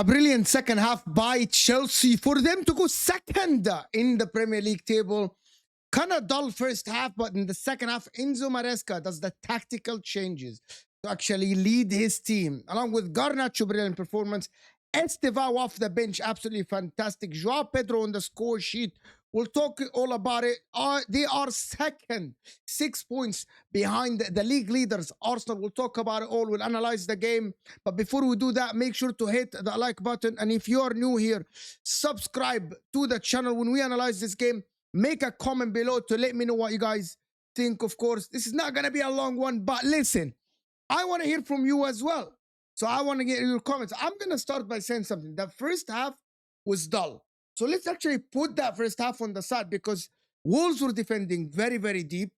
A brilliant second half by Chelsea for them to go second in the Premier League table. Kind of dull first half, but in the second half, Enzo Maresca does the tactical changes to actually lead his team, along with Garnacho, brilliant performance. Estevao off the bench, absolutely fantastic. Joao Pedro on the score sheet. We'll talk all about it. They are second, 6 points behind the league leaders, Arsenal. We'll talk about it all. We'll analyze the game. But before we do that, make sure to hit the like button. And if you are new here, subscribe to the channel. When we analyze this game, make a comment below to let me know what you guys think. Of course, this is not going to be a long one, but listen, I want to hear from you as well. So I want to get your comments. I'm going to start by saying something. The first half was dull. So let's actually put that first half on the side because Wolves were defending very, very deep.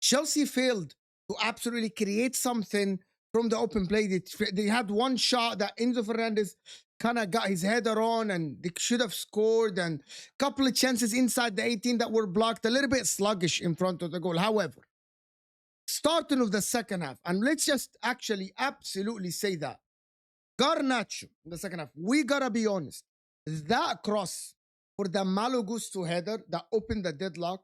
Chelsea failed to absolutely create something from the open play. They had one shot that Enzo Fernández kind of got his header on and they should have scored, and a couple of chances inside the 18 that were blocked, a little bit sluggish in front of the goal. However, starting of the second half, and let's just actually absolutely say that Garnacho in the second half, we gotta be honest, that cross for the Malo Gusto header that opened the deadlock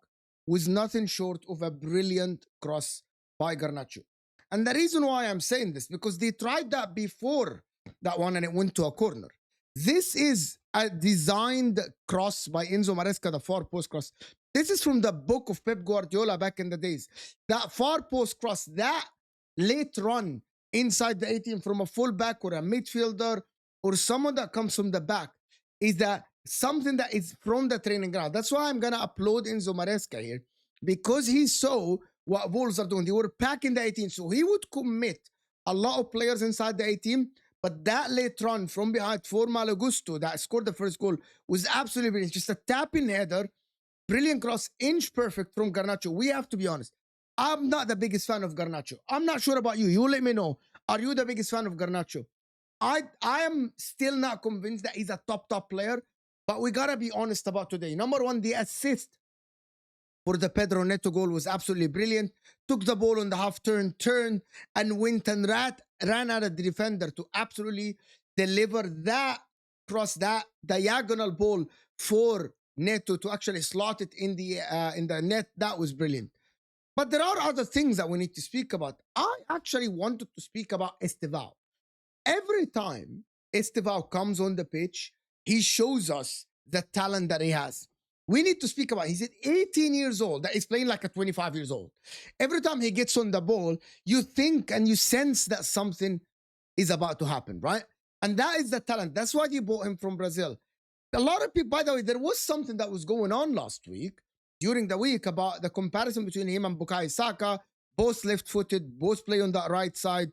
was nothing short of a brilliant cross by Garnacho. And the reason why I'm saying this, because they tried that before that one and it went to a corner. This is a designed cross by Enzo Maresca, the far post cross. This is from the book of Pep Guardiola back in the days. That far post cross, that late run inside the 18 from a fullback or a midfielder or someone that comes from the back is that something that is from the training ground. That's why I'm going to upload Enzo Maresca here, because he saw what Wolves are doing. They were packing the 18, so he would commit a lot of players inside the 18, but that late run from behind for Malo Gusto that scored the first goal was absolutely brilliant. Just a tap-in header, brilliant cross, inch perfect from Garnacho. We have to be honest. I'm not the biggest fan of Garnacho. I'm not sure about you. You let me know. Are you the biggest fan of Garnacho? I am still not convinced that he's a top player, but we got to be honest about today. Number one, the assist for the Pedro Neto goal was absolutely brilliant. Took the ball on the half turn, turned, and went and ran out of the defender to absolutely deliver that cross, that diagonal ball for Neto to actually slot it in the net. That was brilliant. But there are other things that we need to speak about. I actually wanted to speak about Estevao. Every time Estevao comes on the pitch, he shows us the talent that he has. We need to speak about, he's at 18 years old, that is playing like a 25 years old. Every time he gets on the ball, you think and you sense that something is about to happen, right? And that is the talent. That's why you bought him from Brazil. A lot of people, by the way, there was something that was going on last week, during the week, about the comparison between him and Bukayo Saka. Both left-footed, both play on that right side.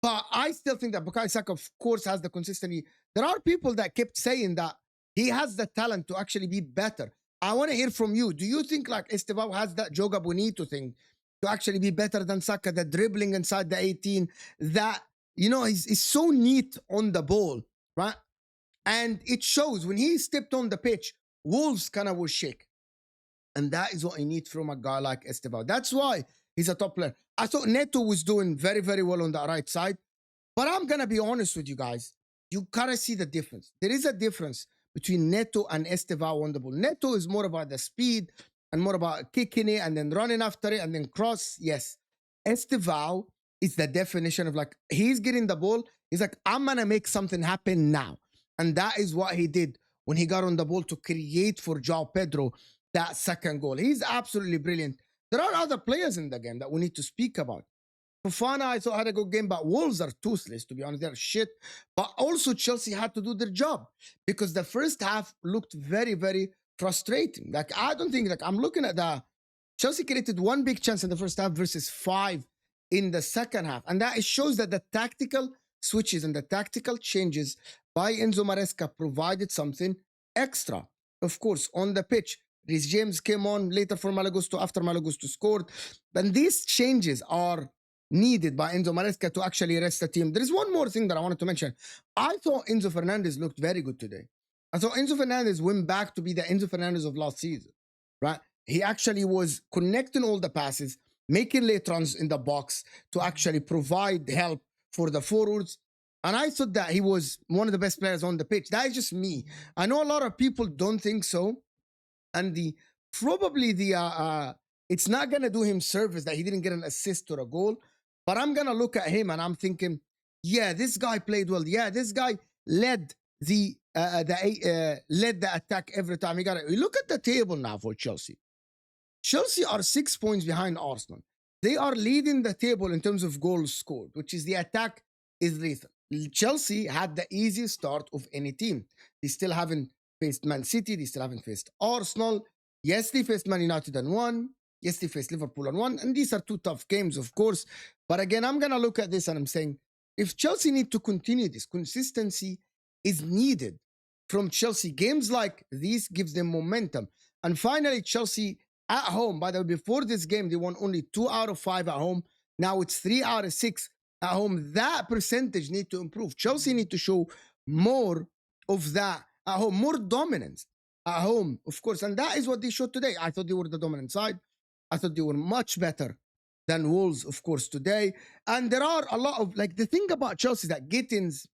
But I still think that Bukayo Saka, of course, has the consistency. There are people that kept saying that he has the talent to actually be better. I want to hear from you. Do you think like Estevao has that Joga Bonito thing to actually be better than Saka, the dribbling inside the 18, that, you know, he's so neat on the ball, right? And it shows when he stepped on the pitch, Wolves kind of will shake. And that is what I need from a guy like Estevao. That's why he's a top player. I thought Neto was doing very, very well on the right side. But I'm going to be honest with you guys. You got to see the difference. There is a difference between Neto and Estevao on the ball. Neto is more about the speed and more about kicking it and then running after it and then cross. Yes. Estevao is the definition of like, he's getting the ball. He's like, I'm going to make something happen now. And that is what he did when he got on the ball to create for Joao Pedro that second goal. He's absolutely brilliant. There are other players in the game that we need to speak about. Fofana, I thought, had a good game, but Wolves are toothless, to be honest. They're shit. But also Chelsea had to do their job because the first half looked very, very frustrating. Like, I don't think, like, I'm looking at the Chelsea created one big chance in the first half versus 5 in the second half. And that shows that the tactical switches and the tactical changes by Enzo Maresca provided something extra. Of course, on the pitch, Reece James came on later for Malo Gusto after Malo Gusto scored. And these changes are needed by Enzo Maresca to actually rest the team. There is one more thing that I wanted to mention. I thought Enzo Fernández looked very good today. I thought Enzo Fernández went back to be the Enzo Fernández of last season, right? He actually was connecting all the passes, making late runs in the box to actually provide help for the forwards. And I thought that he was one of the best players on the pitch. That is just me. I know a lot of people don't think so. And it's not going to do him service that he didn't get an assist or a goal. But I'm going to look at him and I'm thinking, yeah, this guy played well. Yeah, this guy led the attack every time he got it. Look at the table now for Chelsea. Chelsea are 6 points behind Arsenal. They are leading the table in terms of goals scored, which is the attack is lethal. Chelsea had the easiest start of any team. They still haven't faced Man City. They still haven't faced Arsenal. Yes, they faced Man United and won. Yes, they faced Liverpool and won. And these are two tough games, of course. But again, I'm going to look at this and I'm saying, if Chelsea need to continue this, consistency is needed from Chelsea. Games like these gives them momentum. And finally, Chelsea at home, by the way, before this game, they won only 2 out of 5 at home. Now it's 3 out of 6 at home. That percentage need to improve. Chelsea need to show more of that at home, more dominance at home, of course. And that is what they showed today. I thought they were the dominant side. I thought they were much better than Wolves, of course, today. And there are a lot of, like, the thing about Chelsea is that Gittins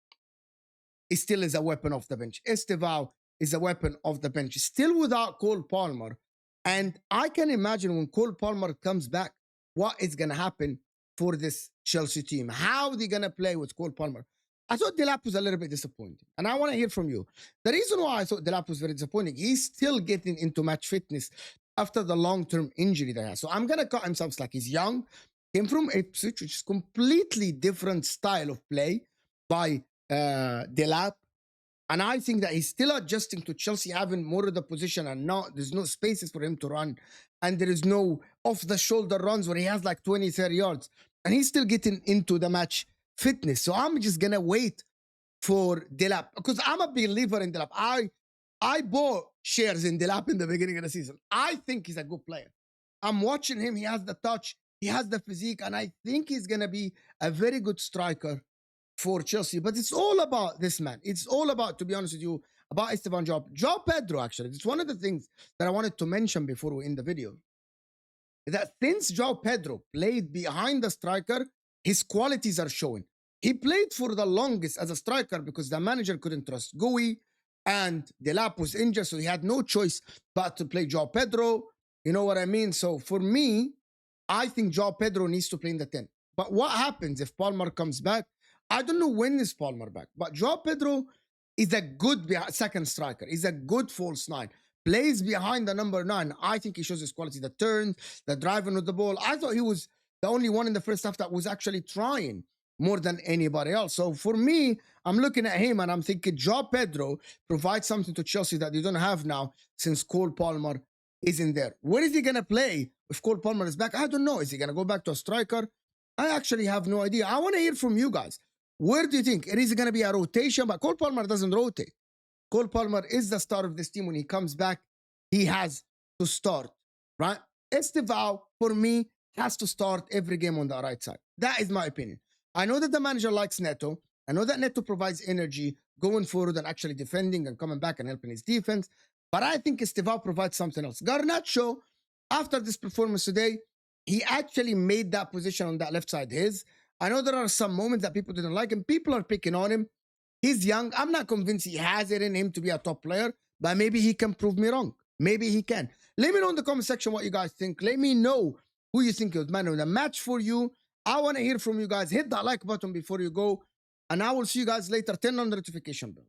still is a weapon off the bench. Estevao is a weapon off the bench, still without Cole Palmer. And I can imagine when Cole Palmer comes back, what is going to happen for this Chelsea team. How are they going to play with Cole Palmer? I thought Delap was a little bit disappointing. And I want to hear from you. The reason why I thought Delap was very disappointing, he's still getting into match fitness after the long-term injury that he has. So I'm going to cut him some slack. He's young, came from Ipswich, which is completely different style of play by Delap. And I think that he's still adjusting to Chelsea having more of the position and there's no spaces for him to run. And there is no off-the-shoulder runs where he has like 20, 30 yards. And he's still getting into the match fitness. So I'm just going to wait for Delap because I'm a believer in Delap. I bought shares in Delap in the beginning of the season. I think he's a good player. I'm watching him. He has the touch. He has the physique. And I think he's going to be a very good striker for Chelsea. But it's all about this man. It's all about, to be honest with you, about Estevão João Pedro, actually. It's one of the things that I wanted to mention before we end the video. That since João Pedro played behind the striker, his qualities are showing. He played for the longest as a striker because the manager couldn't trust Gui and Delap was injured, so he had no choice but to play João Pedro. You know what I mean? So for me, I think João Pedro needs to play in the 10. But what happens if Palmer comes back? I don't know when is Palmer back, but João Pedro is a good second striker. He's a good false 9. Plays behind the number 9. I think he shows his quality, the turn, the driving with the ball. I thought he was the only one in the first half that was actually trying more than anybody else. So for me, I'm looking at him and I'm thinking João Pedro provides something to Chelsea that they don't have now since Cole Palmer isn't there. Where is he going to play if Cole Palmer is back? I don't know. Is he going to go back to a striker? I actually have no idea. I want to hear from you guys. Where do you think? It is going to be a rotation, but Cole Palmer doesn't rotate. Cole Palmer is the star of this team. When he comes back, he has to start, right? Estevao, for me, has to start every game on the right side. That is my opinion. I know that the manager likes Neto. I know that Neto provides energy going forward and actually defending and coming back and helping his defense. But I think Estevao provides something else. Garnacho, after this performance today, he actually made that position on that left side his. I know there are some moments that people didn't like him. People are picking on him. He's young. I'm not convinced he has it in him to be a top player, but maybe he can prove me wrong. Maybe he can. Let me know in the comment section what you guys think. Let me know who you think is man of the match for you. I want to hear from you guys. Hit that like button before you go. And I will see you guys later. Turn on the notification bell.